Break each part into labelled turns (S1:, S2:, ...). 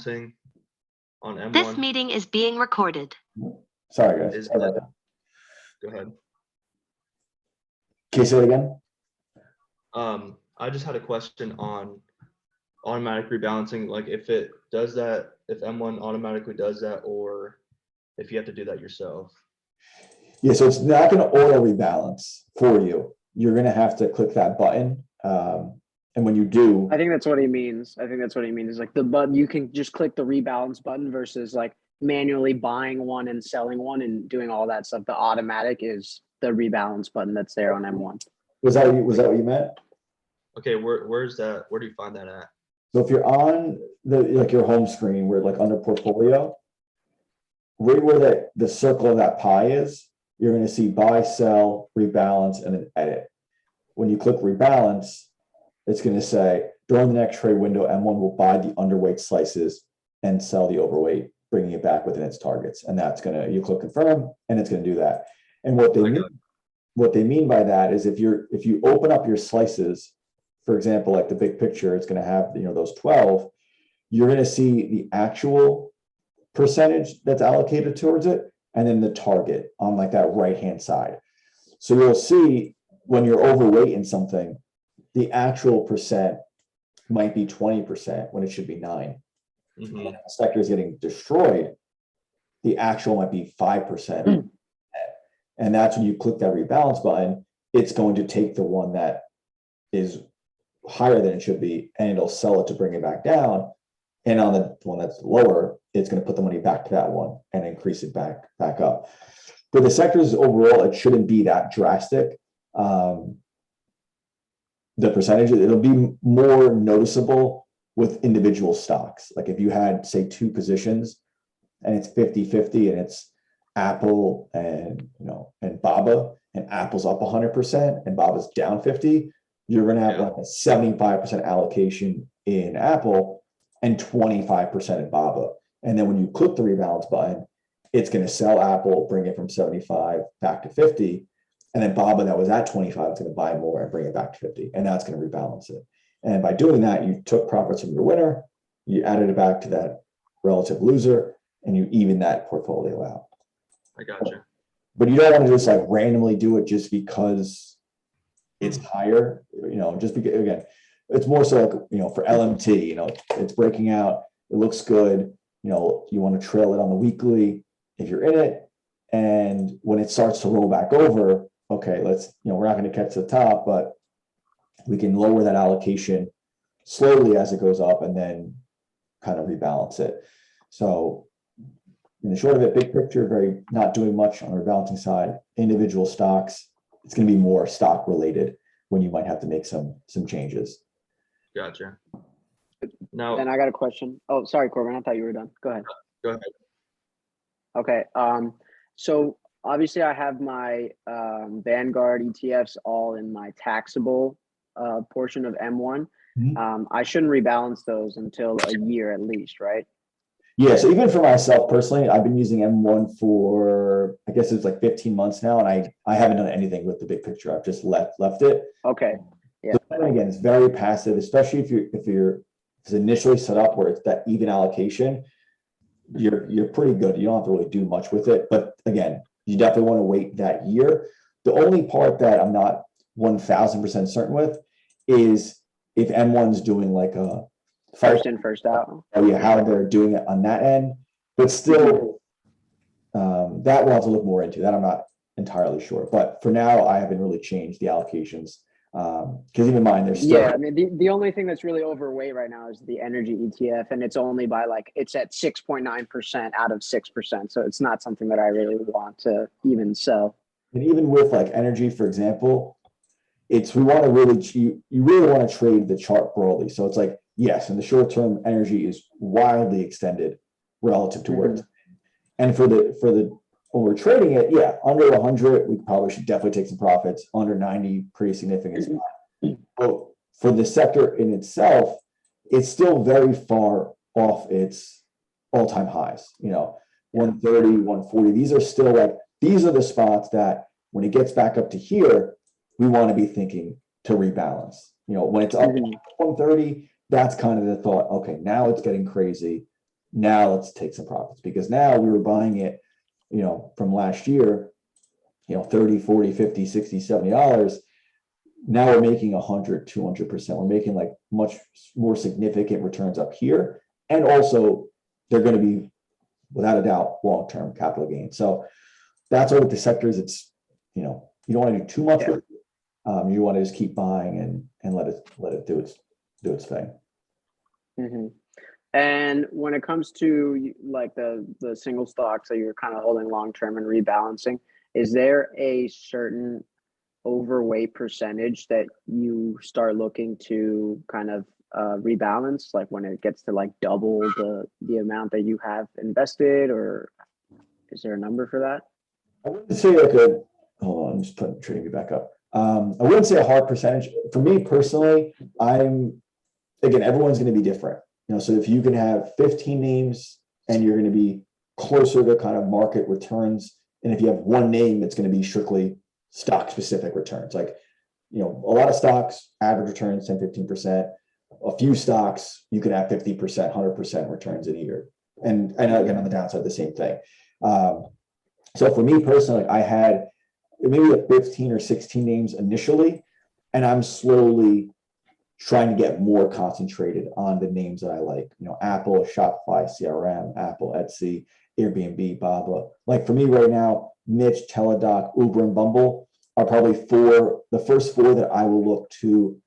S1: on M1
S2: This meeting is being recorded.
S3: Sorry, guys.
S1: is
S3: Sorry about that.
S1: go ahead.
S3: Can you say it again?
S1: I just had a question on automatic rebalancing, like if it does that, if M1 automatically does that, or if you have to do that yourself.
S3: Yeah, so it's not going to auto rebalance for you. You're going to have to click that button. And when you do,
S4: I think that's what he means. Is like the button, you can just click the rebalance button versus like manually buying one and selling one and doing all that stuff. The automatic is the rebalance button that's there on M1.
S3: was that what you meant?
S1: Okay, where's that? Where do you find that at?
S3: So if you're on your home screen, where like under portfolio, right where the circle of that pie is, you're going to see buy, sell, rebalance, and then edit. When you click rebalance, it's going to say during the next trade window, M1 will buy the underweight slices and sell the overweight, bringing it back within its targets. And that's you click confirm, and it's going to do that. And what they mean by that is if you open up your slices, for example, like the big picture, it's going to have those 12. You're going to see the actual percentage that's allocated towards it, and then the target on like that right-hand side. So you'll see when you're overweight in something, the actual percent might be 20% when it should be 9%.
S1: Mm-hmm.
S3: And if the sector is getting destroyed, the actual might be 5%. And that's when you click that rebalance button, it's going to take the one that is higher than it should be, and it'll sell it to bring it back down. And on the one that's lower, it's going to put the money back to that one and increase it back up. For the sectors overall, it shouldn't be that drastic. The percentage, it'll be more noticeable with individual stocks. Like if you had, say, 2 positions and it's 50-50 and it's Apple and Baba, and Apple's up 100% and Baba's down 50, you're going to have like a 75% allocation in Apple and 25% in Baba. And then when you click the rebalance button, it's going to sell Apple, bring it from 75 back to 50. And then Baba that was at 25 is going to buy more and bring it back to 50. And that's going to rebalance it. And by doing that, you took profits from your winner, you added it back to that relative loser, and you even that portfolio out.
S1: I gotcha.
S3: But you don't want to just like randomly do it just because it's higher, just because, again, it's more so like, for LMT, it's breaking out, it looks good, you want to trail it on the weekly if you're in it. And when it starts to roll back over, okay, we're not going to catch the top, but we can lower that allocation slowly as it goes up and then kind of rebalance it. So in the short of it, big picture, not doing much on the rebalancing side. Individual stocks, it's going to be more stock related when you might have to make some changes.
S1: Gotcha. Now,
S4: And I got a question. Oh, sorry, Corbin. I thought you were done. Go ahead.
S1: Go ahead.
S4: Okay. So obviously I have my Vanguard ETFs all in my taxable portion of M1.
S3: Mm-hmm.
S4: I shouldn't rebalance those until a year at least, right?
S3: Yeah, so even for myself personally, I've been using M1 for, I guess it's like 15 months now, and I haven't done anything with the big picture. I've just left it.
S4: Okay. Yeah.
S3: So again, it's very passive, especially if it's initially set up where it's that even allocation, you're pretty good. You don't have to really do much with it. But again, you definitely want to wait that year. The only part that I'm not 1,000% certain with is if M1's doing like a
S4: First in, first out.
S3: Oh yeah, how they're doing it on that end, but still, that we'll have to look more into. That I'm not entirely sure. But for now, I haven't really changed the allocations because even mine, there's still.
S4: Yeah, I mean the only thing that's really overweight right now is the energy ETF, and it's only by it's at 6.9% out of 6%. So it's not something that I really want to even sell.
S3: And even with like energy, for example, we want to really you really want to trade the chart broadly. So it's like, yes, in the short term, energy is wildly extended relative to where it's been. And for the when we're trading it, yeah, under 100, we probably should definitely take some profits. Under 90, pretty significant. But for the sector in itself, it's still very far off its all-time highs. 130, 140. These are the spots that when it gets back up to here, we want to be thinking to rebalance. When it's up to 130, that's kind of the thought. Okay, now it's getting crazy. Now let's take some profits, because now we were buying it, from last year, 30, 40, 50, 60, $70. Now we're making 100, 200%. We're making like much more significant returns up here. And also they're going to be, without a doubt, long-term capital gains. So that's what with the sectors, it's, you don't want to do too much.
S4: Yeah.
S3: With it. You want to just keep buying and let it do its thing.
S4: Mm-hmm. And when it comes to like the single stocks that you're kind of holding long-term and rebalancing, is there a certain overweight percentage that you start looking to kind of rebalance, like when it gets to like double the amount that you have invested, or is there a number for that?
S3: I wouldn't say hold on, I'm just putting trading back up. I wouldn't say a hard percentage. For me personally, again, everyone's going to be different. So if you can have 15 names and you're going to be closer to kind of market returns, and if you have one name that's going to be strictly stock specific returns, like, a lot of stocks, average returns 10, 15%. A few stocks, you can have 50%, 100% returns in a year. And again, on the downside, the same thing. So for me personally, I had maybe like 15 or 16 names initially, and I'm slowly trying to get more concentrated on the names that I like, Apple, Shopify, CRM, Apple, Etsy, Airbnb, Baba. Like for me right now, Mitch, Teladoc, Uber, and Bumble are probably the first four that I will look to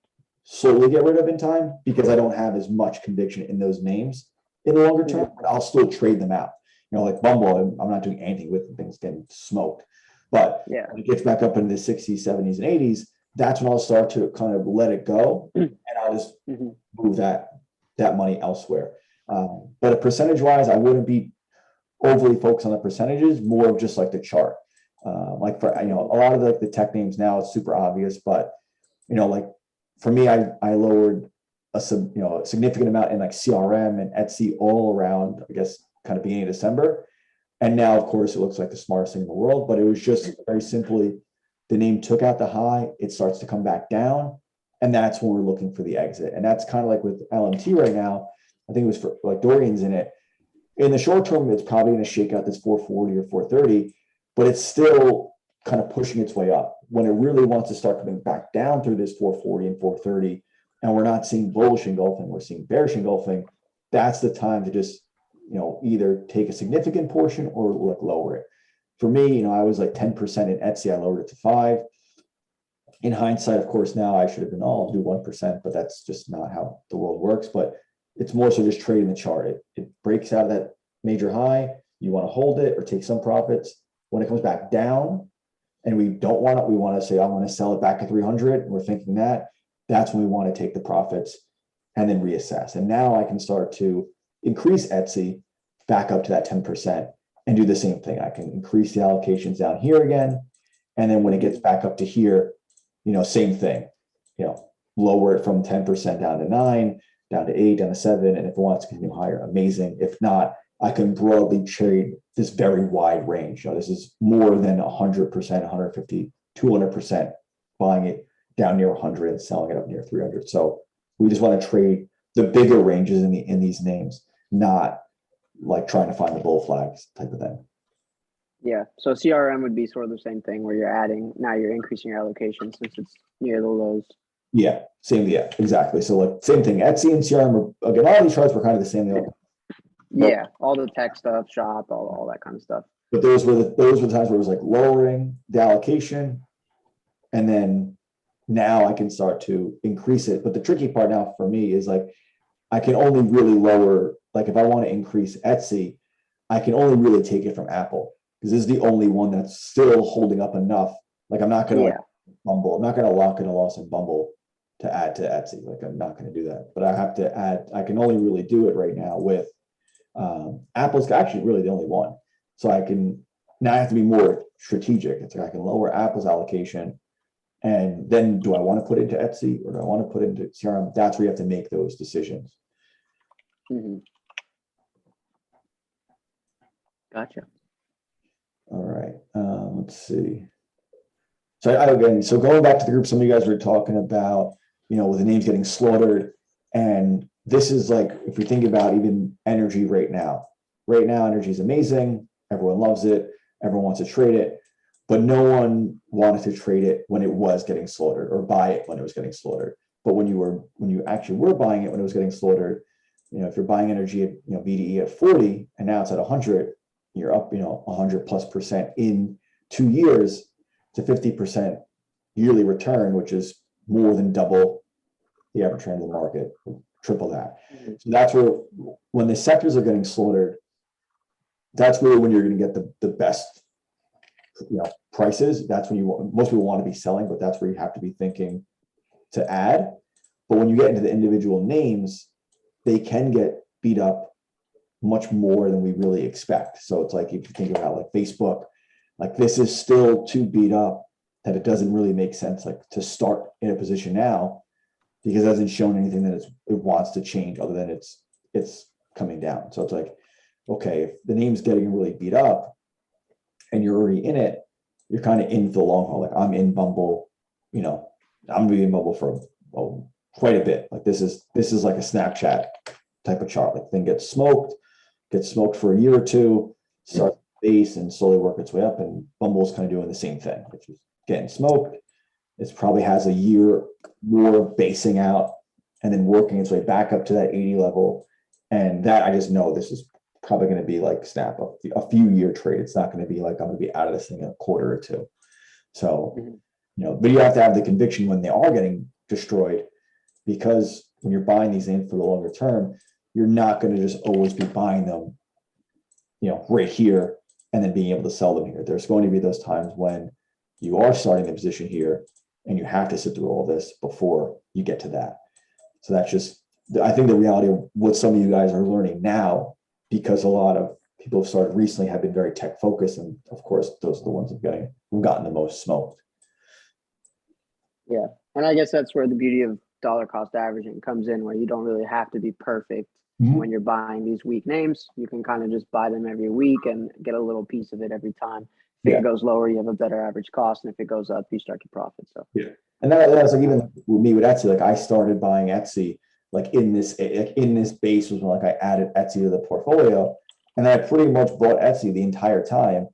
S3: slowly get rid of in time, because I don't have as much conviction in those names in the longer term, but I'll still trade them out. Like Bumble, I'm not doing anything with them, things getting smoked. But when it gets back up into the 60s, 70s, and 80s, that's when I'll start to kind of let it go, and I'll just move that money elsewhere. But percentage-wise, I wouldn't be overly focused on the percentages, more of just like the chart. Like for a lot of the tech names now, it's super obvious, but like for me, I lowered a significant amount in like CRM and Etsy all around, I guess, kind of beginning of December. And now, of course, it looks like the smartest thing in the world, but it was just very simply, the name took out the high, it starts to come back down, and that's when we're looking for the exit. And that's kind of like with LMT right now. I think it was for like Dorian's in it. In the short term, it's probably going to shake out this 440 or 430, but it's still kind of pushing its way up. When it really wants to start coming back down through this 440 and 430, and we're not seeing bullish engulfing, we're seeing bearish engulfing, that's the time to just, either take a significant portion or lower it. For me, I was like 10% in Etsy, I lowered it to 5%. In hindsight, of course, now I should have been, I'll do 1%, but that's just not how the world works. But it's more so just trading the chart. It breaks out of that major high. You want to hold it or take some profits. When it comes back down and we don't want it, we want to say, I want to sell it back at 300. We're thinking that's when we want to take the profits and then reassess. And now I can start to increase Etsy back up to that 10% and do the same thing. I can increase the allocations down here again. And then when it gets back up to here, same thing, lower it from 10% down to 9, down to 8, down to 7. And if it wants to continue higher, amazing. If not, I can broadly trade this very wide range. This is more than 100%, 150, 200% buying it down near 100 and selling it up near 300. So we just want to trade the bigger ranges in these names, not like trying to find the bull flags type of thing.
S4: Yeah. So CRM would be sort of the same thing where you're increasing your allocation since it's near the lows.
S3: Yeah, same. Yeah, exactly. So like same thing. Etsy and CRM are, again, all these charts were kind of the same.
S4: Yeah, all the tech stuff, shop, all that kind of stuff.
S3: But those were the times where it was like lowering the allocation, and then now I can start to increase it. But the tricky part now for me is like I can only really lower, like if I want to increase Etsy, I can only really take it from Apple, because this is the only one that's still holding up enough. Like I'm not going to Bumble. I'm not going to lock in a loss in Bumble to add to Etsy. Like I'm not going to do that. But I have to add. I can only really do it right now with Apple's actually really the only one. So I have to be more strategic. It's like I can lower Apple's allocation, and then do I want to put it into Etsy or do I want to put it into CRM? That's where you have to make those decisions.
S4: Mm-hmm. Gotcha.
S3: All right. Let's see. So going back to the group, some of you guys were talking about, with the names getting slaughtered, and this is like, if we think about even energy right now, energy is amazing. Everyone loves it. Everyone wants to trade it, but no one wanted to trade it when it was getting slaughtered or buy it when it was getting slaughtered. But when you actually were buying it when it was getting slaughtered, if you're buying energy at, VDE at 40 and now it's at 100, you're up, 100+% in 2 years to 50% yearly return, which is more than double the average trend of the market, triple that. So that's where, when the sectors are getting slaughtered, that's really when you're going to get the best, prices. That's when most people want to be selling, but that's where you have to be thinking to add. But when you get into the individual names, they can get beat up much more than we really expect. So it's like, if you think about like Facebook, like this is still too beat up that it doesn't really make sense like to start in a position now, because it hasn't shown anything that it wants to change other than it's coming down. So it's like, okay, if the name's getting really beat up and you're already in it, you're kind of in for the long haul. Like I'm in Bumble, I'm gonna be in Bumble for quite a bit. Like this is like a Snapchat type of chart. Like thing gets smoked for a year or two, starts base and slowly work its way up. And Bumble's kind of doing the same thing, which is getting smoked. It probably has a year more basing out and then working its way back up to that 80 level. And that, I just know this is probably going to be like Snap, a few year trade. It's not going to be like, I'm going to be out of this thing in a quarter or two. So, but you have to have the conviction when they are getting destroyed, because when you're buying these in for the longer term, you're not going to just always be buying them, right here and then being able to sell them here. There's going to be those times when you are starting the position here and you have to sit through all this before you get to that. So that's just, I think the reality of what some of you guys are learning now, because a lot of people have started recently have been very tech focused. And of course, those are the ones who've gotten the most smoked.
S4: Yeah. And I guess that's where the beauty of dollar cost averaging comes in, where you don't really have to be perfect when you're buying these weak names. You can kind of just buy them every week and get a little piece of it every time. If it goes lower, you have a better average cost. And if it goes up, you start to profit. So
S3: and that's like, even with me with Etsy, like I started buying Etsy like in this base was when like I added Etsy to the portfolio, and I pretty much bought Etsy the entire time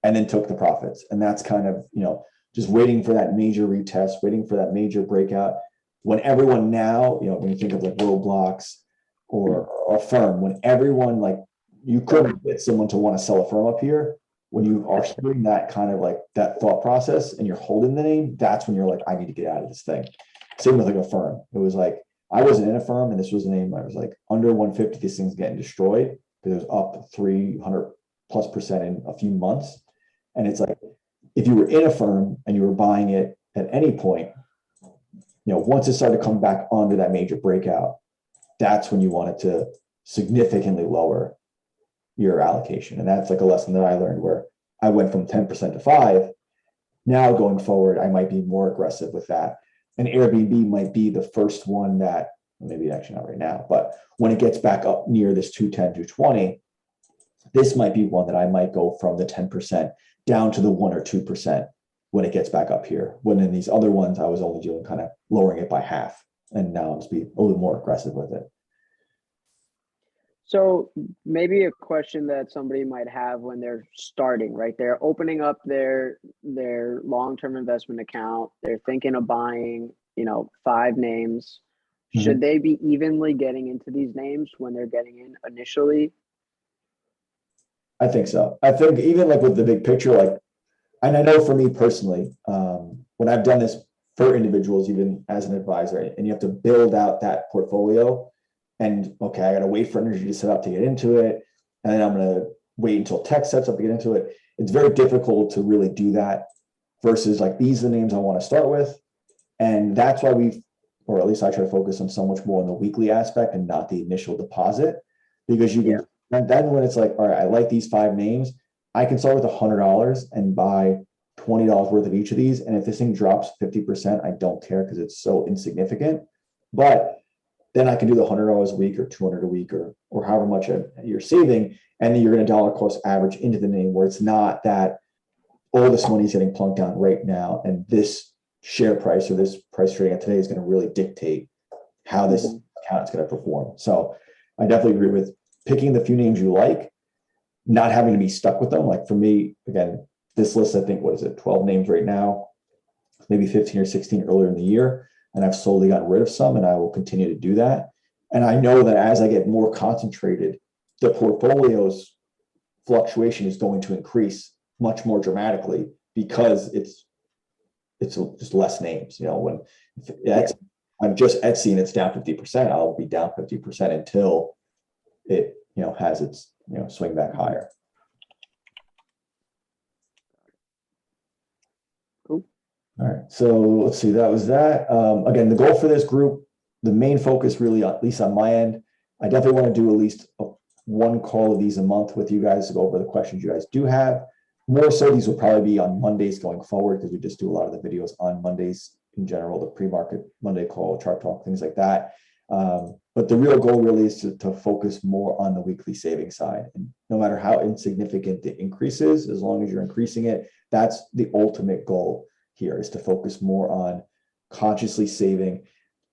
S3: and then took the profits. And that's kind of, just waiting for that major retest, waiting for that major breakout. When everyone now, when you think of like Roblox or Affirm, when everyone, like, you couldn't get someone to want to sell Affirm up here, when you are doing that kind of like that thought process and you're holding the name, that's when you're like, I need to get out of this thing. Same with like Affirm. It was like, I wasn't in Affirm, and this was a name I was like, under 150, this thing's getting destroyed, because it was up 300+% in a few months. And it's like, if you were in Affirm and you were buying it at any point, once it started to come back onto that major breakout, that's when you wanted to significantly lower your allocation. And that's like a lesson that I learned, where I went from 10% to 5%. Now going forward, I might be more aggressive with that. And Airbnb might be the first one that, maybe actually not right now, but when it gets back up near this 210, 220, this might be one that I might go from the 10% down to the 1 or 2% when it gets back up here. When in these other ones, I was only doing kind of lowering it by half. And now I'm just being a little more aggressive with it.
S4: So maybe a question that somebody might have when they're starting, right? They're opening up their long-term investment account. They're thinking of buying, 5 names. Should they be evenly getting into these names when they're getting in initially?
S3: I think so. I think even like with the big picture, like, and I know for me personally, when I've done this for individuals, even as an advisor, and you have to build out that portfolio, and okay, I got to wait for energy to set up to get into it, and then I'm going to wait until tech sets up to get into it. It's very difficult to really do that versus like, these are the names I want to start with. And that's why or at least I try to focus on so much more on the weekly aspect and not the initial deposit, because you can, then when it's like, all right, I like these 5 names, I can start with $100 and buy $20 worth of each of these. And if this thing drops 50%, I don't care, because it's so insignificant. But then I can do the $100 a week or $200 a week or however much you're saving. And then you're going to dollar cost average into the name, where it's not that all this money is getting plunked down right now, and this share price or this price trading at today is going to really dictate how this account it's going to perform. So I definitely agree with picking the few names you like, not having to be stuck with them. Like for me, again, this list, I think, what is it, 12 names right now, maybe 15 or 16 earlier in the year. And I've slowly gotten rid of some, and I will continue to do that. And I know that as I get more concentrated, the portfolio's fluctuation is going to increase much more dramatically because it's just less names. You know, when I'm just Etsy and it's down 50%, I'll be down 50% until it, you know, has its, you know, swing back higher.
S4: Cool.
S3: All right, so let's see, that was that. Again, the goal for this group, the main focus really, at least on my end, I definitely want to do at least one call of these a month with you guys to go over the questions you guys do have. More so, these will probably be on Mondays going forward because we just do a lot of the videos on Mondays in general, the pre-market Monday call, chart talk, things like that. But the real goal really is to focus more on the weekly savings side. And no matter how insignificant the increase is, as long as you're increasing it, that's the ultimate goal here, is to focus more on consciously saving.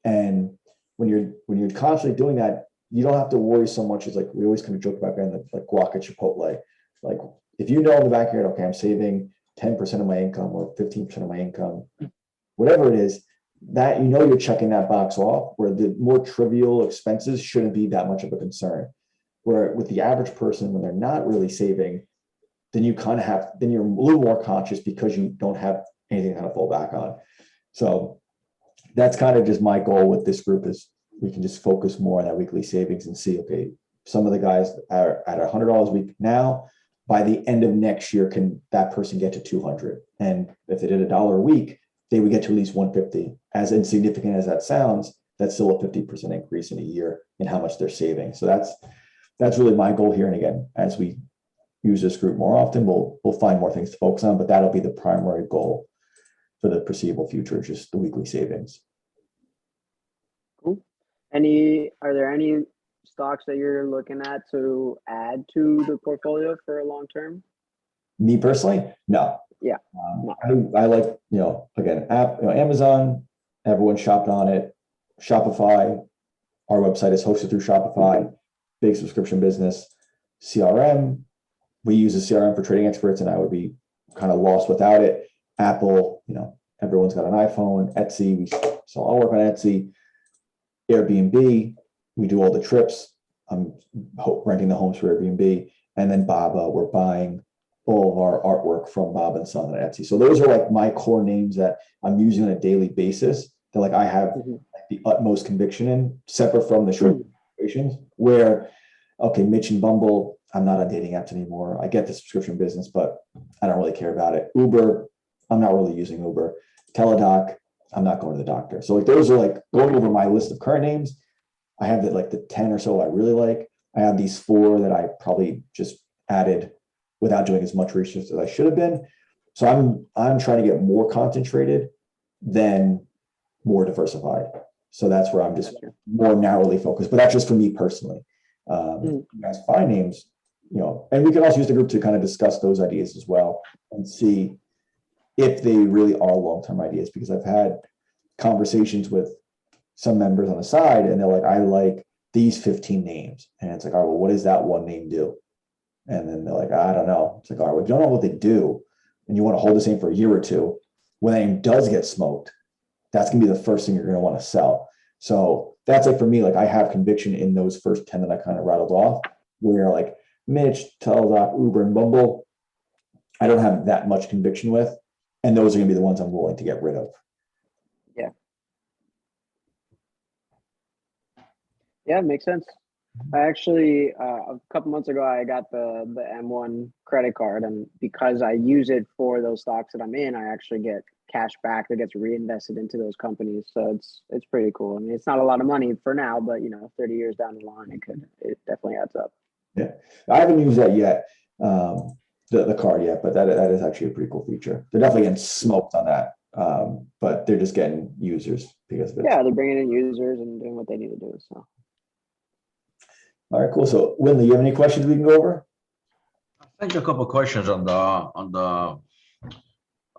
S3: And when you're constantly doing that, you don't have to worry so much. As like we always kind of joke about, like guac at Chipotle. Like if you know in the back of your head, okay, I'm saving 10% of my income or 15% of my income, whatever it is, that, you know, you're checking that box off, where the more trivial expenses shouldn't be that much of a concern. Where with the average person, when they're not really saving, then you kind of have, then you're a little more conscious because you don't have anything to kind of fall back on. So that's kind of just my goal with this group, is we can just focus more on that weekly savings and see, okay, some of the guys are at $100 a week now. By the end of next year, can that person get to 200? And if they did $1 a week, they would get to at least 150. As insignificant as that sounds, that's still a 50% increase in a year in how much they're saving. So that's really my goal here. And again, as we use this group more often, we'll find more things to focus on, but that'll be the primary goal for the foreseeable future, just the weekly savings.
S4: Cool. Are there any stocks that you're looking at to add to the portfolio for a long term?
S3: Me personally, no.
S4: Yeah.
S3: I like, you know, again, Amazon, everyone shopped on it. Shopify, our website is hosted through Shopify, big subscription business. CRM, we use a CRM for trading experts, and I would be kind of lost without it. Apple, you know, everyone's got an iPhone. Etsy, we sell all work on Etsy. Airbnb, we do all the trips. I'm renting the homes for Airbnb. And then Baba, we're buying all of our artwork from Baba and Son on Etsy. So those are like my core names that I'm using on a daily basis that like I have the utmost conviction in, separate from the short situations where, okay, Mitch and Bumble, I'm not on dating apps anymore. I get the subscription business, but I don't really care about it. Uber, I'm not really using Uber. Teladoc, I'm not going to the doctor. So like those are like going over my list of current names. I have the 10 or so I really like. I have these 4 that I probably just added without doing as much research as I should have been. So I'm trying to get more concentrated than more diversified. So that's where I'm just more narrowly focused, but that's just for me personally. You guys find names, you know, and we can also use the group to kind of discuss those ideas as well and see if they really are long-term ideas, because I've had conversations with some members on the side and they're like, I like these 15 names. And it's like, all right, well, what does that one name do? And then they're like, I don't know. It's like, all right, well, if you don't know what they do and you want to hold the same for a year or two, when that name does get smoked, that's going to be the first thing you're going to want to sell. So that's like, for me, like I have conviction in those first 10 that I kind of rattled off, where like Mitch, Teladoc, Uber, and Bumble, I don't have that much conviction with. And those are going to be the ones I'm willing to get rid of.
S4: Yeah, it makes sense. I actually, a couple months ago, I got the M1 credit card, and because I use it for those stocks that I'm in, I actually get cash back that gets reinvested into those companies. So it's pretty cool. I mean, it's not a lot of money for now, but you know, 30 years down the line, it definitely adds up.
S3: Yeah, I haven't used that yet, the card yet, but that is actually a pretty cool feature. They're definitely getting smoked on that, but they're just getting users because of it.
S4: Yeah, they're bringing in users and doing what they need to do. So.
S3: All right, cool. So, Winley, you have any questions we can go over?
S5: I think a couple of questions on GroupMe.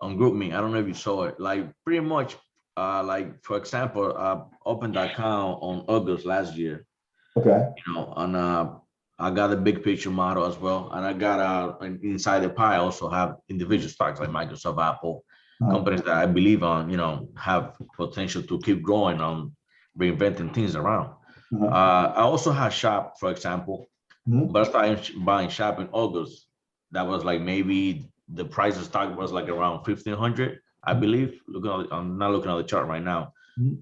S5: I don't know if you saw it. Like pretty much, like for example, opened the account on August last year,
S3: Okay,
S5: and I got a big picture model as well, and I got inside the pie I also have individual stocks like Microsoft, Apple, companies that I believe on, have potential to keep growing on reinventing things around. I also have Shop, for example,
S3: Mhm.
S5: but I started buying Shop in August. That was like maybe the price of stock was like around 1,500, I believe. I'm not looking at the chart right now.
S3: Mhm.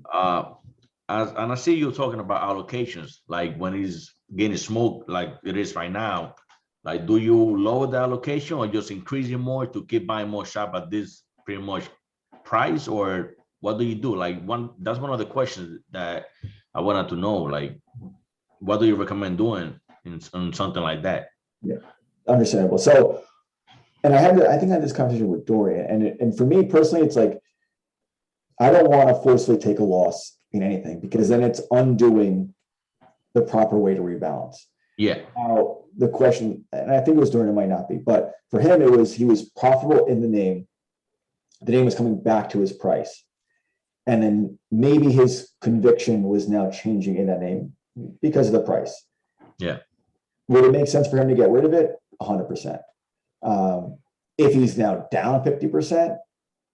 S5: And I see you talking about allocations, like when it's getting smoked like it is right now. Like, do you lower the allocation or just increase it more to keep buying more Shop at this pretty much price, or what do you do? Like that's one of the questions that I wanted to know. Like, what do you recommend doing in something like that?
S3: Understandable. So, and I think I had this conversation with Dorian, and for me personally, it's like, I don't want to forcefully take a loss in anything because then it's undoing the proper way to rebalance.
S5: Yeah,
S3: Now, the question, and I think it was Dorian, it might not be, but for him, he was profitable in the name. The name was coming back to his price. And then maybe his conviction was now changing in that name because of the price.
S5: yeah,
S3: Would it make sense for him to get rid of it? 100%. If he's now down 50%,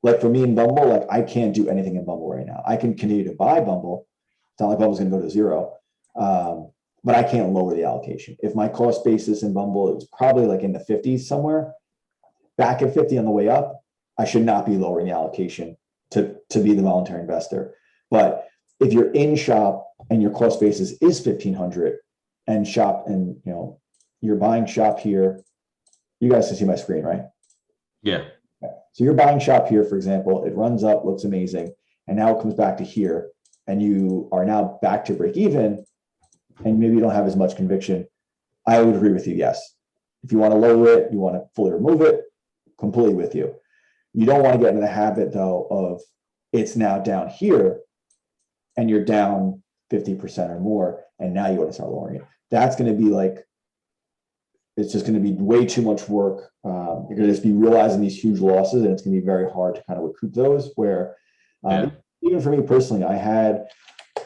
S3: like for me in Bumble, like I can't do anything in Bumble right now. I can continue to buy Bumble. It's not like Bumble's going to go to zero, but I can't lower the allocation. If my cost basis in Bumble, it was probably like in the 50s somewhere, back at 50 on the way up, I should not be lowering the allocation to be the voluntary investor. But if you're in Shop and your cost basis is 1,500 and Shop, and you're buying Shop here, you guys can see my screen, right?
S5: yeah,
S3: So you're buying Shop here, for example, it runs up, looks amazing, and now it comes back to here, and you are now back to break even, and maybe you don't have as much conviction. I would agree with you, yes. If you want to lower it, you want to fully remove it, completely with you. You don't want to get into the habit, though, of it's now down here, and you're down 50% or more, and now you want to start lowering it. That's going to be like, it's just going to be way too much work. You're going to just be realizing these huge losses, and it's going to be very hard to kind of recoup those. Where even for me personally, I had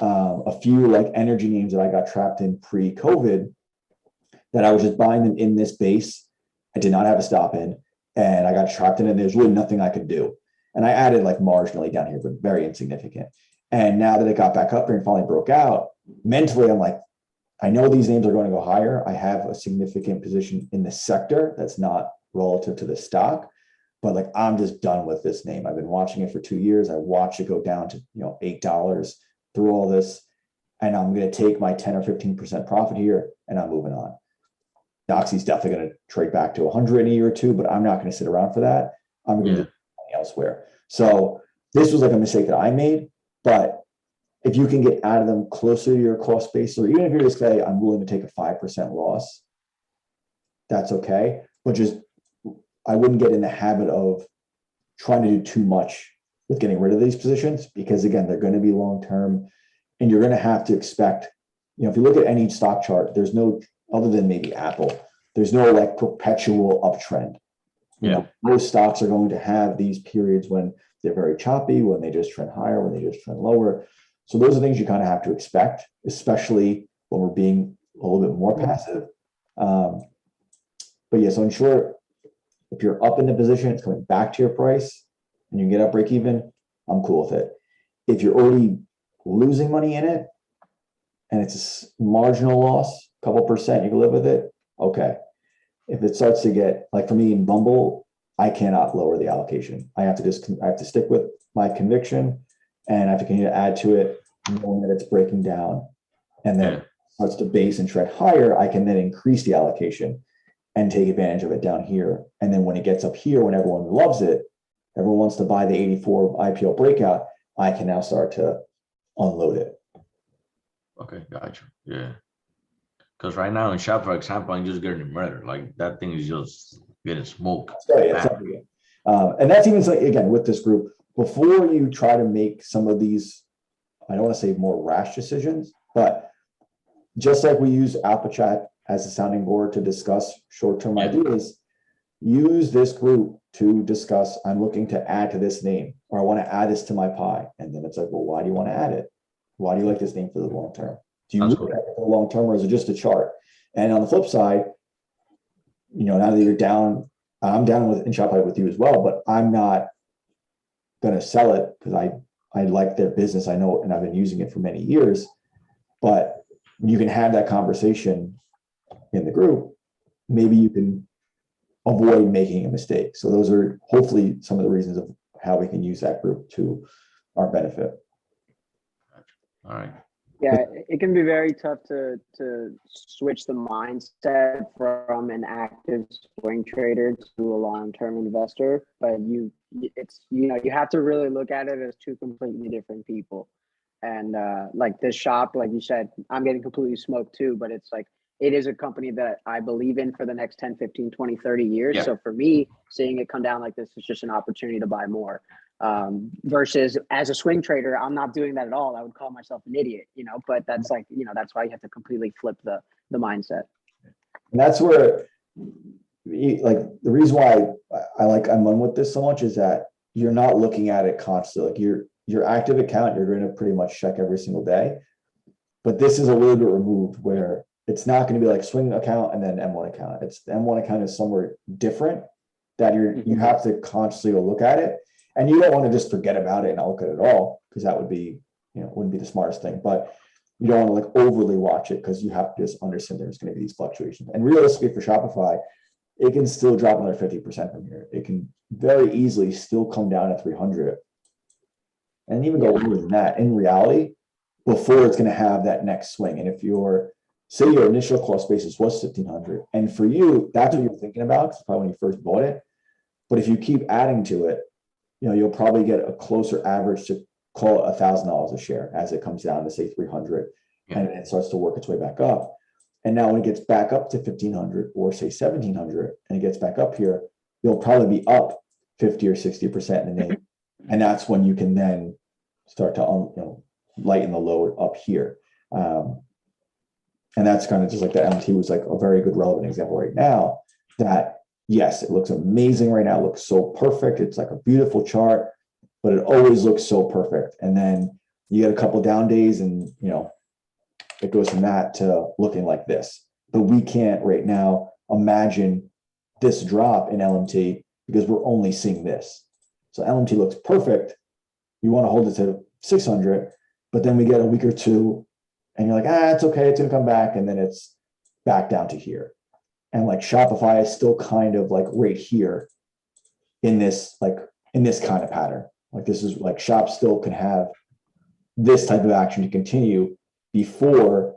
S3: a few like energy names that I got trapped in pre-COVID that I was just buying them in this base. I did not have a stop in, and I got trapped in it. And there's really nothing I could do. And I added like marginally down here, but very insignificant. And now that it got back up here and finally broke out, mentally, I'm like, I know these names are going to go higher. I have a significant position in the sector that's not relative to the stock, but like, I'm just done with this name. I've been watching it for 2 years. I watched it go down to, $8 through all this, and I'm going to take my 10 or 15% profit here, and I'm moving on. Doxy's definitely going to trade back to 100 in a year or two, but I'm not going to sit around for that. I'm going to do something elsewhere. So this was like a mistake that I made, but if you can get out of them closer to your cost base, or even if you're just say, I'm willing to take a 5% loss, that's okay. But just, I wouldn't get in the habit of trying to do too much with getting rid of these positions, because again, they're going to be long-term, and you're going to have to expect, if you look at any stock chart, there's no, other than maybe Apple, there's no like perpetual uptrend. Most stocks are going to have these periods when they're very choppy, when they just trend higher, when they just trend lower. So those are things you kind of have to expect, especially when we're being a little bit more passive. But yeah, so ensure if you're up in the position, it's coming back to your price and you can get up break even, I'm cool with it. If you're already losing money in it and it's a marginal loss, a couple percent, you can live with it, okay. If it starts to get, like for me in Bumble, I cannot lower the allocation. I have to stick with my conviction, and I have to continue to add to it, knowing that it's breaking down, and then starts to base and trend higher. I can then increase the allocation and take advantage of it down here. And then when it gets up here, when everyone loves it, everyone wants to buy the 84 IPO breakout, I can now start to unload it.
S5: Okay, gotcha. Yeah. Because right now in Shop, for example, I'm just getting murdered. Like that thing is just getting smoked.
S3: So, yeah, and that's even like, again, with this group, before you try to make some of these, I don't want to say more rash decisions, but just like we use Alpha Chat as a sounding board to discuss short-term ideas, use this group to discuss, I'm looking to add to this name, or I want to add this to my pie. And then it's like, well, why do you want to add it? Why do you like this name for the long term? Do you
S5: That's
S3: look at it for the long term, or is it just a chart? And on the flip side, now that you're down, I'm down in Shopify with you as well, but I'm not going to sell it because I like their business. I know, and I've been using it for many years, but you can have that conversation in the group. Maybe you can avoid making a mistake. So those are hopefully some of the reasons of how we can use that group to our benefit.
S5: All right.
S4: Yeah, it can be very tough to switch the mindset from an active swing trader to a long-term investor, but you have to really look at it as two completely different people. And like this shop, like you said, I'm getting completely smoked too, but it's like, it is a company that I believe in for the next 10, 15, 20, 30 years.
S5: Yeah.
S4: So for me, seeing it come down like this is just an opportunity to buy more. Versus as a swing trader, I'm not doing that at all. I would call myself an idiot, but that's like, that's why you have to completely flip the mindset.
S3: And that's where, like, the reason why I like M1 with this so much is that you're not looking at it constantly. Like your active account, you're going to pretty much check every single day. But this is a little bit removed where it's not going to be like swing account and then M1 account. It's the M1 account is somewhere different that you have to constantly look at it. And you don't want to just forget about it and not look at it all, because that would be, wouldn't be the smartest thing. But you don't want to like overly watch it, because you have to just understand there's going to be these fluctuations. And realistically for Shopify, it can still drop another 50% from here. It can very easily still come down to 300 and even go lower than that in reality before it's going to have that next swing. And if say your initial cost basis was 1,500, and for you, that's what you're thinking about, because probably when you first bought it. But if you keep adding to it, you'll probably get a closer average to call it $1,000 a share as it comes down to say 300, and it starts to work its way back up. And now when it gets back up to 1,500 or say 1,700, and it gets back up here, you'll probably be up 50 or 60% in the name. And that's when you can then start to lighten the load up here. And that's kind of just like the MT was like a very good relevant example right now, that yes, it looks amazing right now. It looks so perfect. It's like a beautiful chart, but it always looks so perfect. And then you get a couple down days and, it goes from that to looking like this. But we can't right now imagine this drop in LMT because we're only seeing this. So LMT looks perfect. You want to hold it to 600, but then we get a week or two and you're like, it's okay. It's going to come back. And then it's back down to here. And like Shopify is still kind of like right here in this kind of pattern. Like this is like Shop still can have this type of action to continue before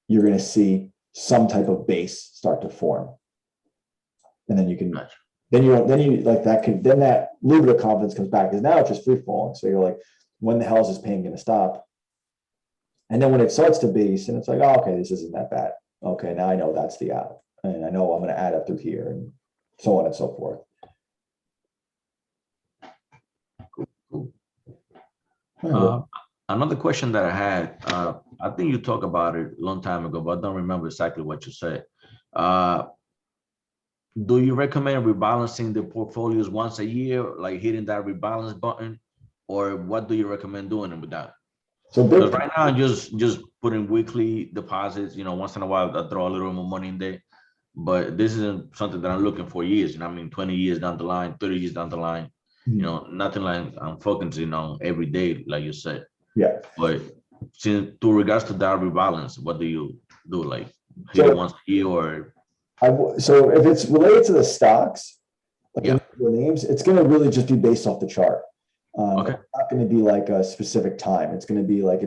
S3: you're going to see some type of base start to form. And then you can, then that little bit of confidence comes back, because now it's just free falling. So you're like, when the hell is this pain going to stop? And then when it starts to base and it's like, okay, this isn't that bad. Okay, now I know that's the out. And I know I'm going to add up through here and so on and so forth.
S5: Another question that I had, I think you talked about it a long time ago, but I don't remember exactly what you said. Do you recommend rebalancing the portfolios once a year, like hitting that rebalance button, or what do you recommend doing with that?
S3: So
S5: right now, just putting weekly deposits. Once in a while I throw a little more money in there, but this isn't something that I'm looking for years. 20 years down the line, 30 years down the line. Nothing like I'm focusing on every day, like you said.
S3: Yeah.
S5: But to regards to that rebalance, what do you do? Like hit it once a year, or?
S3: So if it's related to the stocks, like the names, it's going to really just be based off the chart.
S5: Okay.
S3: It's not going to be like a specific time. It's going to be like,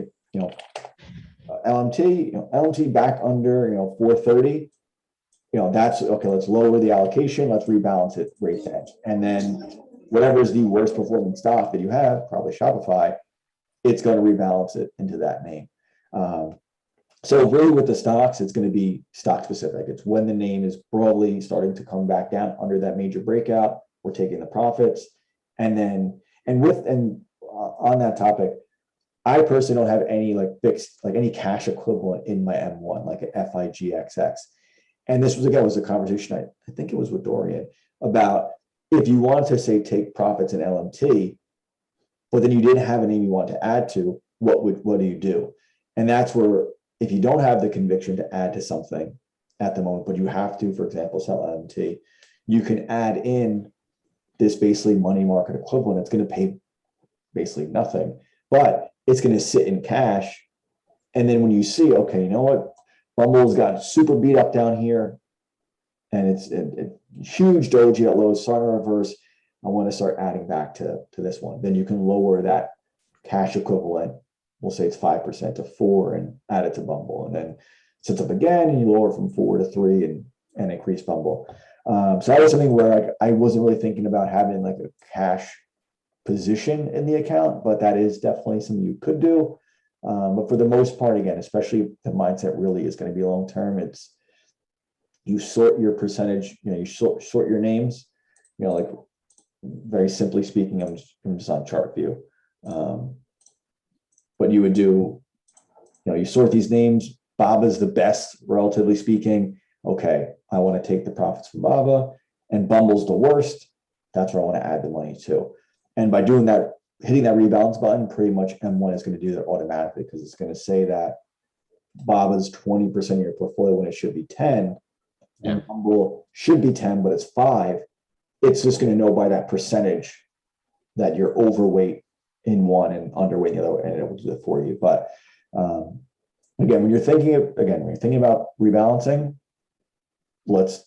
S3: LMT back under, 430, that's okay. Let's lower the allocation. Let's rebalance it right then. And then whatever is the worst performing stock that you have, probably Shopify, it's going to rebalance it into that name. So really with the stocks, it's going to be stock specific. It's when the name is broadly starting to come back down under that major breakout, we're taking the profits. And then, on that topic, I personally don't have any like fixed, like any cash equivalent in my M1, like an FIGXX. And this was, again, was a conversation, I think it was with Dorian, about if you wanted to say, take profits in LMT, but then you didn't have a name you want to add to, what do you do? And that's where, if you don't have the conviction to add to something at the moment, but you have to, for example, sell LMT, you can add in this basically money market equivalent. It's going to pay basically nothing, but it's going to sit in cash. And then when you see, okay, you know what, Bumble's got super beat up down here, and it's a huge doji at lows, starting to reverse. I want to start adding back to this one. Then you can lower that cash equivalent. We'll say it's 5% to 4 and add it to Bumble, and then sits up again, and you lower from 4 to 3 and increase Bumble. So that was something where I wasn't really thinking about having like a cash position in the account, but that is definitely something you could do. But for the most part, again, especially the mindset really is going to be long term. It's you sort your percentage, you sort your names, like very simply speaking, I'm just on chart view. But you would do, you sort these names. Baba's the best, relatively speaking. Okay, I want to take the profits from Baba, and Bumble's the worst. That's where I want to add the money to. And by doing that, hitting that rebalance button, pretty much M1 is going to do that automatically, because it's going to say that Baba's 20% of your portfolio when it should be 10, and Bumble should be 10, but it's 5. It's just going to know by that percentage that you're overweight in one and underweight in the other, and it will do it for you. But again, when you're thinking about rebalancing, let's,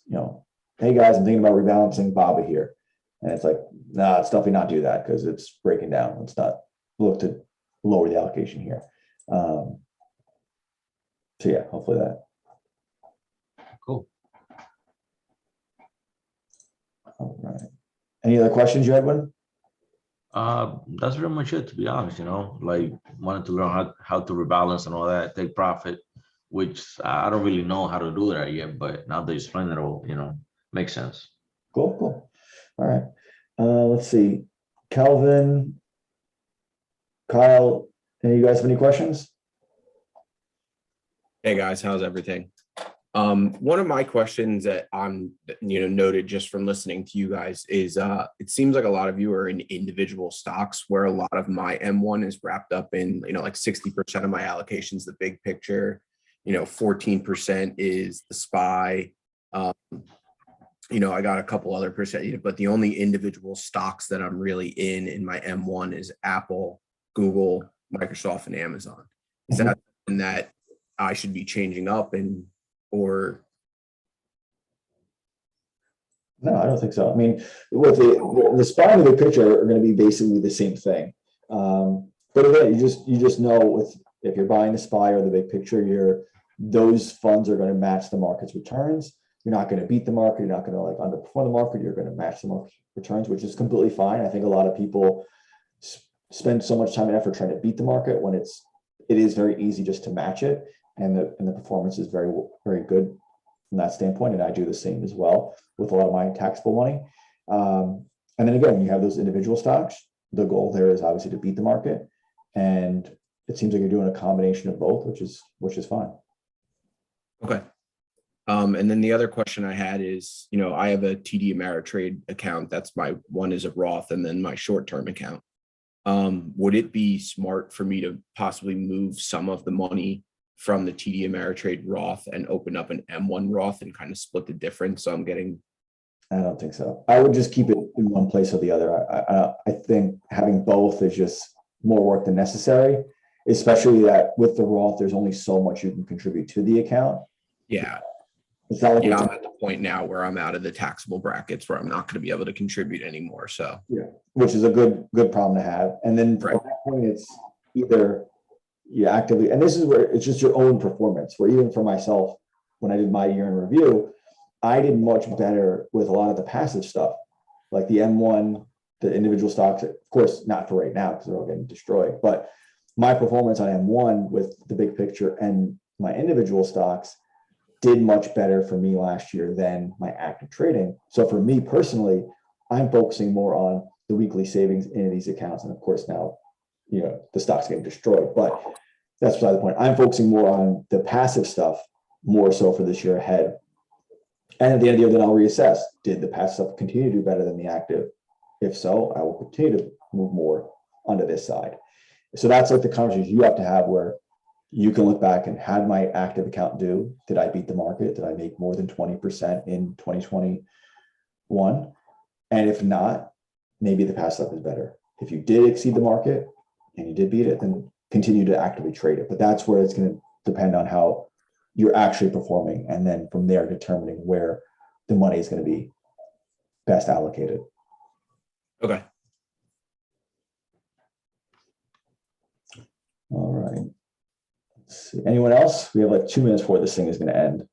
S3: hey guys, I'm thinking about rebalancing Baba here. And it's like, nah, it's definitely not do that, because it's breaking down. Let's not look to lower the allocation here. So yeah, hopefully that.
S5: Cool.
S3: All right. Any other questions you had, Win?
S5: That's very much it, to be honest, like wanted to learn how to rebalance and all that, take profit, which I don't really know how to do that yet, but now that you explain it all, makes sense.
S3: Cool. All right. Let's see. Calvin, Kyle, any of you guys have any questions?
S6: Hey guys, how's everything? One of my questions that I'm, noted just from listening to you guys is, it seems like a lot of you are in individual stocks, where a lot of my M1 is wrapped up in, like 60% of my allocations, the big picture, 14% is the SPY. I got a couple other percent, but the only individual stocks that I'm really in my M1 is Apple, Google, Microsoft, and Amazon. Is that something that I should be changing up or?
S3: No, I don't think so. I mean, with the SPY and the big picture are going to be basically the same thing. But again, you just know if you're buying the SPY or the big picture, those funds are going to match the market's returns. You're not going to beat the market. You're not going to underperform the market. You're going to match the market returns, which is completely fine. I think a lot of people spend so much time and effort trying to beat the market when it is very easy just to match it, and the performance is very, very good from that standpoint. And I do the same as well with a lot of my taxable money. And then again, you have those individual stocks. The goal there is obviously to beat the market, and it seems like you're doing a combination of both, which is fine.
S6: Okay. And then the other question I had is, I have a TD Ameritrade account. That's my one is a Roth, and then my short-term account. Would it be smart for me to possibly move some of the money from the TD Ameritrade Roth and open up an M1 Roth and kind of split the difference? So I'm getting.
S3: I don't think so. I would just keep it in one place or the other. I think having both is just more work than necessary, especially that with the Roth, there's only so much you can contribute to the account.
S6: Yeah.
S3: It's not like
S6: I'm at the point now where I'm out of the taxable brackets where I'm not going to be able to contribute anymore. So
S3: which is a good problem to have. And then
S6: Right.
S3: at that point, it's either you actively, and this is where it's just your own performance, where even for myself, when I did my year in review, I did much better with a lot of the passive stuff, like the M1, the individual stocks, of course, not for right now because they're all getting destroyed, but my performance on M1 with the big picture and my individual stocks did much better for me last year than my active trading. So for me personally, I'm focusing more on the weekly savings in these accounts. And of course now, the stock's getting destroyed, but that's beside the point. I'm focusing more on the passive stuff more so for this year ahead. And at the end of the year, then I'll reassess. Did the passive stuff continue to do better than the active? If so, I will continue to move more onto this side. So that's like the conversation you have to have where you can look back and had my active account do? Did I beat the market? Did I make more than 20% in 2021? And if not, maybe the passive stuff is better. If you did exceed the market and you did beat it, then continue to actively trade it. But that's where it's going to depend on how you're actually performing. And then from there, determining where the money is going to be best allocated.
S6: Okay.
S3: All right. Let's see. Anyone else? We have like 2 minutes before this thing is going to end.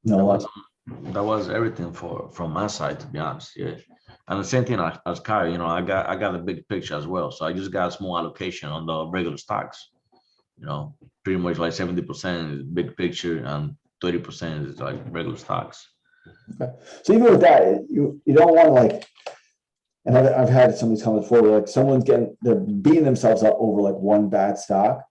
S3: No,
S5: That was everything from my side, to be honest. Yeah, and the same thing as Kyle. You know, I got a big picture as well. So I just got a small allocation on the regular stocks. You know, pretty much like 70% is big picture and 30% is like regular stocks.
S3: okay. So even with that, you don't want to like, and I've had some of these comments before where like they're beating themselves up over like one bad stock,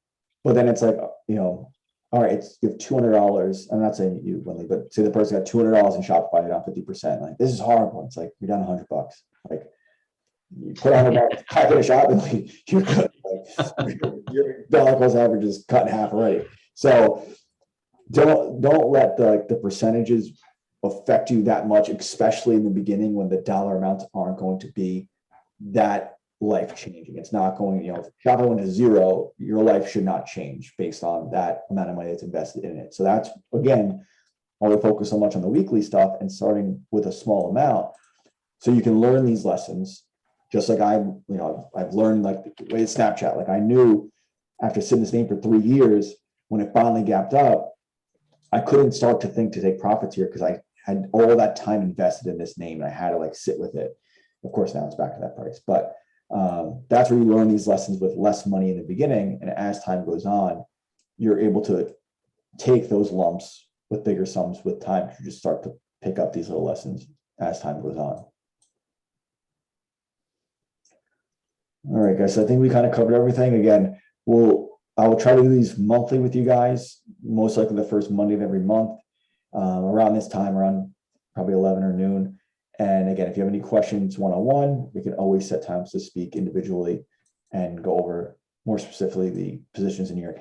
S3: but then it's like, you know, all right, you have $200. I'm not saying you, Winley, but say the person got $200 in Shopify, down 50%. Like, this is horrible. It's like, you're down $100. Like, you put $100 back in a shop and like, you're good. Like, your dollar cost average is cut in half already. So don't let the percentages affect you that much, especially in the beginning when the dollar amounts aren't going to be that life changing. It's not going, you know, if Shopify went to zero, your life should not change based on that amount of money that's invested in it. So that's, again, why we focus so much on the weekly stuff and starting with a small amount. So you can learn these lessons, just like I've learned like the way Snapchat. Like I knew after sitting this name for 3 years, when it finally gapped up, I couldn't start to think to take profits here because I had all that time invested in this name and I had to like sit with it. Of course, now it's back to that price, but that's where you learn these lessons with less money in the beginning. And as time goes on, you're able to take those lumps with bigger sums with time. You just start to pick up these little lessons as time goes on. All right, guys. So I think we kind of covered everything. Again, I will try to do these monthly with you guys, most likely the first Monday of every month, around this time, around probably 11 or noon. And again, if you have any questions one-on-one, we can always set times to speak individually and go over more specifically the positions in your account.